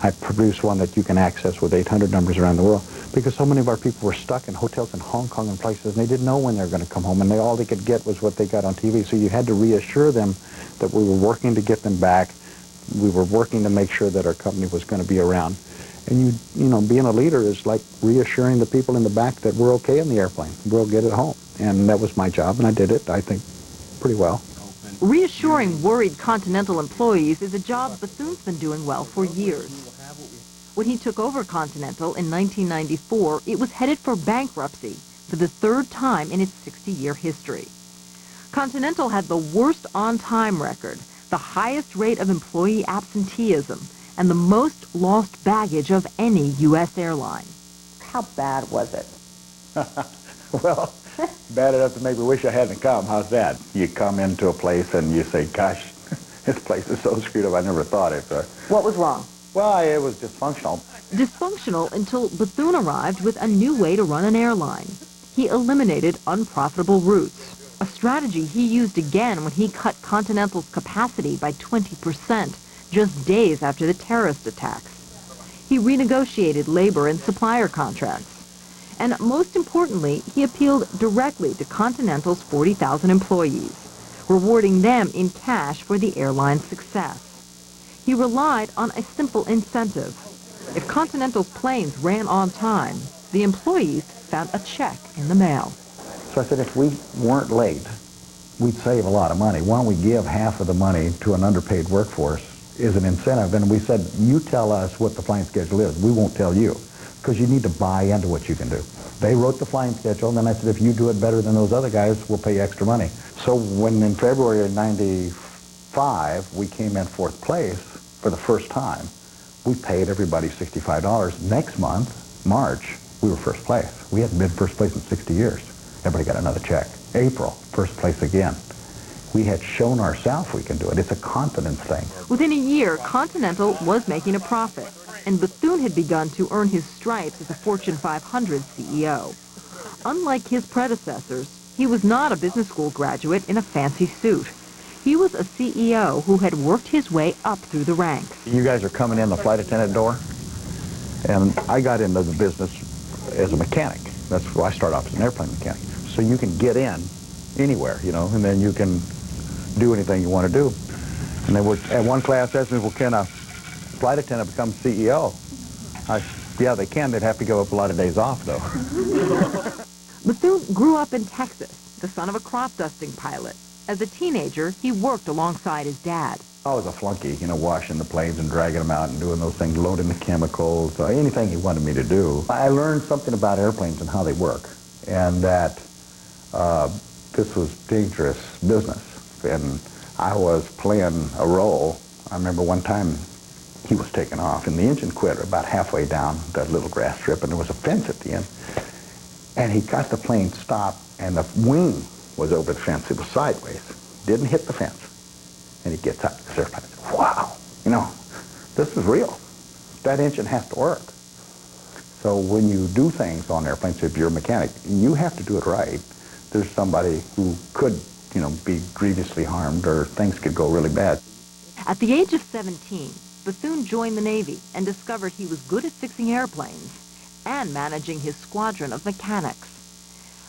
I produced one that you can access with 800 numbers around the world, because so many of our people were stuck in hotels in Hong Kong and places, and they didn't know when they were going to come home, and all they could get was what they got on TV. So you had to reassure them that we were working to get them back. We were working to make sure that our company was going to be around. And being a leader is like reassuring the people in the back that we're okay in the airplane. We'll get it home. And that was my job, and I did it, I think, pretty well. Reassuring worried Continental employees is a job Bethune's been doing well for years. When he took over Continental in 1994, it was headed for bankruptcy for the third time in its 60-year history. Continental had the worst on-time record, the highest rate of employee absenteeism, and the most lost baggage of any U.S. airline. How bad was it? Well, bad enough to make me wish I hadn't come. How's that? You come into a place and you say, gosh, this place is so screwed up, I never thought it. What was wrong? Well, it was dysfunctional. Dysfunctional until Bethune arrived with a new way to run an airline. He eliminated unprofitable routes, a strategy he used again when he cut Continental's capacity by 20% just days after the terrorist attacks. He renegotiated labor and supplier contracts. And most importantly, he appealed directly to Continental's 40,000 employees, rewarding them in cash for the airline's success. He relied on a simple incentive. If Continental's planes ran on time, the employees found a check in the mail. So I said, if we weren't late, we'd save a lot of money. Why don't we give half of the money to an underpaid workforce as an incentive? And we said, you tell us what the flying schedule is. We won't tell you, because you need to buy into what you can do. They wrote the flying schedule, and then I said, if you do it better than those other guys, we'll pay you extra money. So when in February of '95, we came in 4th place for the first time, we paid everybody $65. Next month, March, we were 1st place. We hadn't been 1st place in 60 years. Everybody got another check. April, 1st place again. We had shown ourselves we can do it. It's a confidence thing. Within a year, Continental was making a profit, and Bethune had begun to earn his stripes as a Fortune 500 CEO. Unlike his predecessors, he was not a business school graduate in a fancy suit. He was a CEO who had worked his way up through the ranks. You guys are coming in the flight attendant door, and I got into the business as a mechanic. That's where I started off as an airplane mechanic. So you can get in anywhere, you know, and then you can do anything you want to do. And they were, at one class asked me, well, can a flight attendant become CEO? Yeah, they can. They'd have to give up a lot of days off, though. Bethune grew up in Texas, the son of a crop dusting pilot. As a teenager, he worked alongside his dad. I was a flunky, you know, washing the planes and dragging them out and doing those things, loading the chemicals, anything he wanted me to do. I learned something about airplanes and how they work, and that this was dangerous business. And I was playing a role. I remember one time he was taking off, and the engine quit about halfway down that little grass strip, and there was a fence at the end. And he got the plane stopped, and the wing was over the fence. It was sideways. Didn't hit the fence. And he gets out of this airplane and says, wow, you know, this is real. That engine has to work. So when you do things on airplanes, if you're a mechanic, you have to do it right. There's somebody who could, you know, be grievously harmed, or things could go really bad. At the age of 17, Bethune joined the Navy and discovered he was good at fixing airplanes and managing his squadron of mechanics.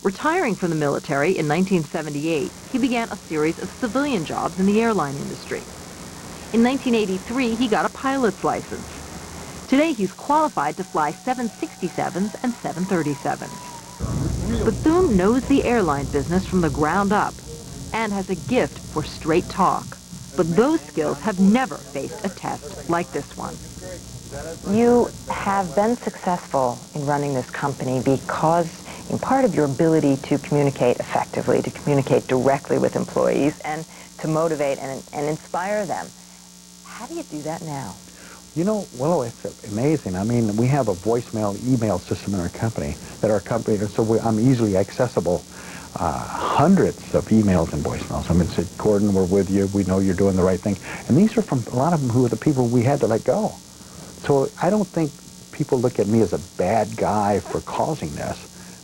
Retiring from the military in 1978, he began a series of civilian jobs in the airline industry. In 1983, he got a pilot's license. Today, he's qualified to fly 767s and 737s. Bethune knows the airline business from the ground up and has a gift for straight talk. But those skills have never faced a test like this one. You have been successful in running this company because, in part of your ability to communicate effectively, to communicate directly with employees, and to motivate and inspire them. How do you do that now? You know, well, it's amazing. I mean, we have a voicemail, email system in our company, so I'm easily accessible. Hundreds of emails and voicemails. I mean, say, Gordon, we're with you. We know you're doing the right thing. And these are from a lot of them who are the people we had to let go. So I don't think people look at me as a bad guy for causing this.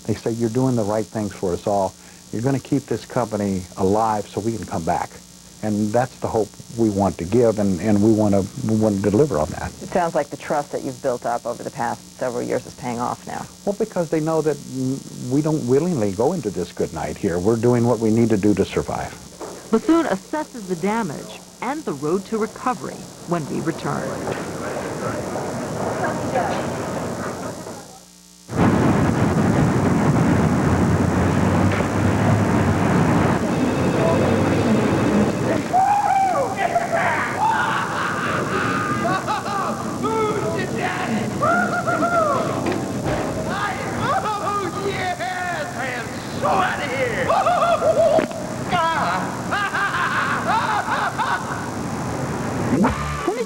They say, you're doing the right things for us all. You're going to keep this company alive so we can come back. And that's the hope we want to give, and we want to deliver on that. It sounds like the trust that you've built up over the past several years is paying off now. Well, because they know that we don't willingly go into this good night here. We're doing what we need to do to survive. Bethune assesses the damage and the road to recovery when we return.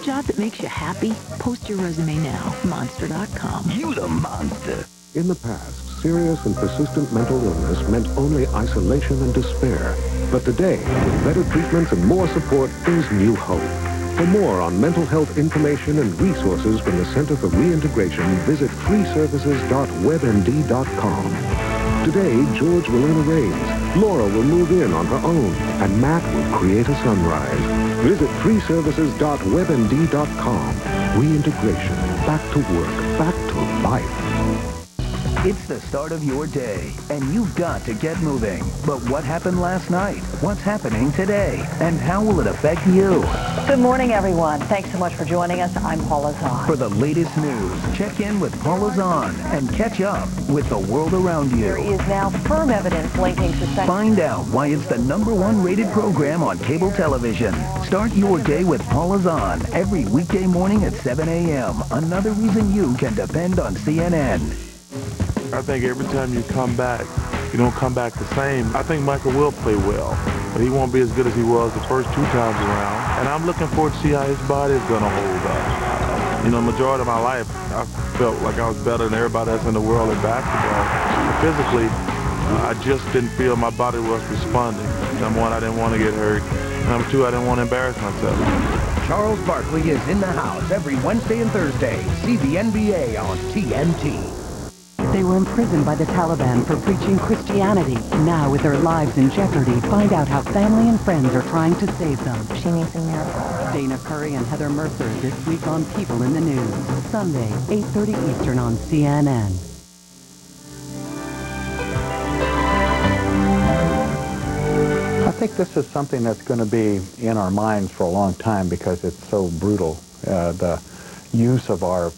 job that makes you happy? Post your resume now. Monster.com. You the monster. In the past, serious and persistent mental illness meant only isolation and despair. But today, with better treatments and more support, there's new hope. For more on mental health information and resources from the Center for Reintegration, visit freeservices.webmd.com. Today, George will earn a raise, Laura will move in on her own, and Matt will create a sunrise. Visit freeservices.webmd.com. Reintegration. Back to work. Back to life. It's the start of your day, and you've got to get moving. But what happened last night? What's happening today? And how will it affect you? Good morning, everyone. Thanks so much for joining us. I'm Paula Zahn. For the latest news, check in with Paula Zahn and catch up with the world around you. There is now firm evidence linking to sex. Find out why it's the #1 rated program on cable television. Start your day with Paula Zahn every weekday morning at 7 a.m. Another reason you can depend on CNN. I think every time you come back, you don't come back the same. I think Michael will play well, but he won't be as good as he was the first 2 times around. And I'm looking forward to see how his body is going to hold up. You know, the majority of my life, I felt like I was better than everybody else in the world in basketball. Physically, I just didn't feel my body was responding. Number one, I didn't want to get hurt. Number two, I didn't want to embarrass myself. Charles Barkley is in the house every Wednesday and Thursday. See the NBA on TNT. They were imprisoned by the Taliban for preaching Christianity. Now, with their lives in jeopardy, find out how family and friends are trying to save them. She needs a miracle. Dana Curry and Heather Mercer this week on People in the News. Sunday, 8:30 Eastern on CNN. I think this is something that's going to be in our minds for a long time because it's so brutal. The use of our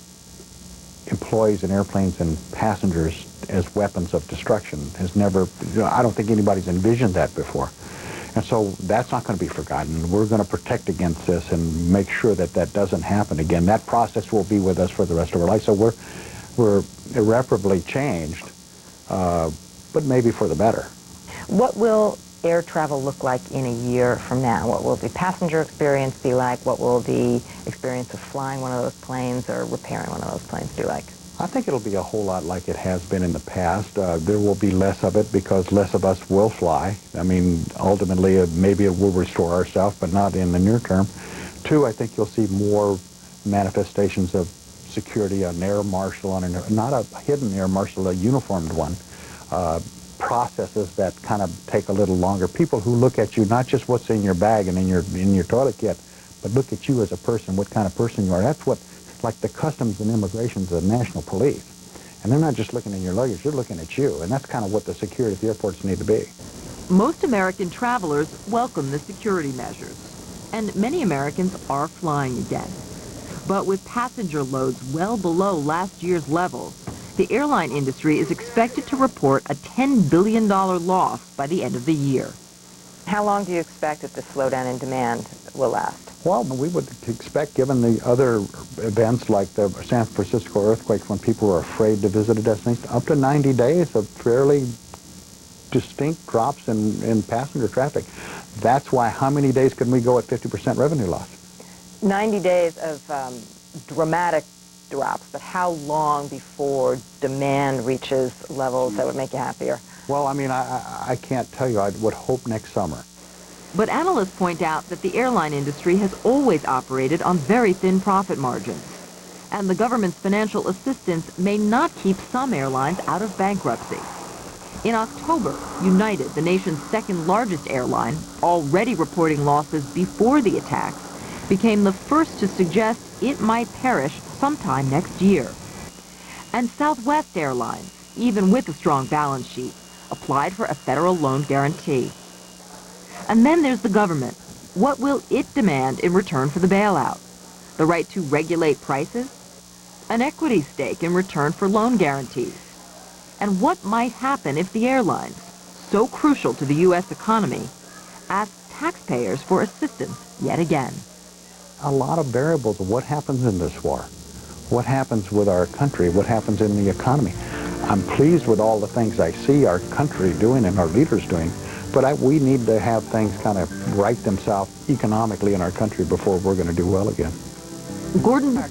employees and airplanes and passengers as weapons of destruction has never, I don't think anybody's envisioned that before. And so that's not going to be forgotten. We're going to protect against this and make sure that that doesn't happen again. That process will be with us for the rest of our life. So we're irreparably changed, but maybe for the better. What will air travel look like in a year from now? What will the passenger experience be like? What will the experience of flying one of those planes or repairing one of those planes be like? I think it'll be a whole lot like it has been in the past. There will be less of it because less of us will fly. I mean, ultimately, maybe it will restore ourselves, but not in the near term. Two, I think you'll see more manifestations of security, an air marshal, not a hidden air marshal, a uniformed one. Processes that kind of take a little longer. People who look at you, not just what's in your bag and in your toilet kit, but look at you as a person, what kind of person you are. That's what, like the customs and immigration, the national police. And they're not just looking at your luggage, they're looking at you. And that's kind of what the security at the airports need to be. Most American travelers welcome the security measures, and many Americans are flying again. But with passenger loads well below last year's levels, the airline industry is expected to report a $10 billion loss by the end of the year. How long do you expect that the slowdown in demand will last? Well, we would expect, given the other events like the San Francisco earthquake, when people were afraid to visit a destination, up to 90 days of fairly distinct drops in passenger traffic. That's why, how many days can we go at 50% revenue loss? 90 days of dramatic drops, but how long before demand reaches levels that would make you happier? Well, I mean, I can't tell you. I would hope next summer. But analysts point out that the airline industry has always operated on very thin profit margins, and the government's financial assistance may not keep some airlines out of bankruptcy. In October, United, the nation's second largest airline, already reporting losses before the attacks, became the first to suggest it might perish sometime next year. And Southwest Airlines, even with a strong balance sheet, applied for a federal loan guarantee. And then there's the government. What will it demand in return for the bailout? The right to regulate prices? An equity stake in return for loan guarantees? And what might happen if the airlines, so crucial to the U.S. economy, ask taxpayers for assistance yet again? A lot of variables of what happens in this war. What happens with our country? What happens in the economy? I'm pleased with all the things I see our country doing and our leaders doing, but we need to have things kind of right themselves economically in our country before we're going to do well again. Gordon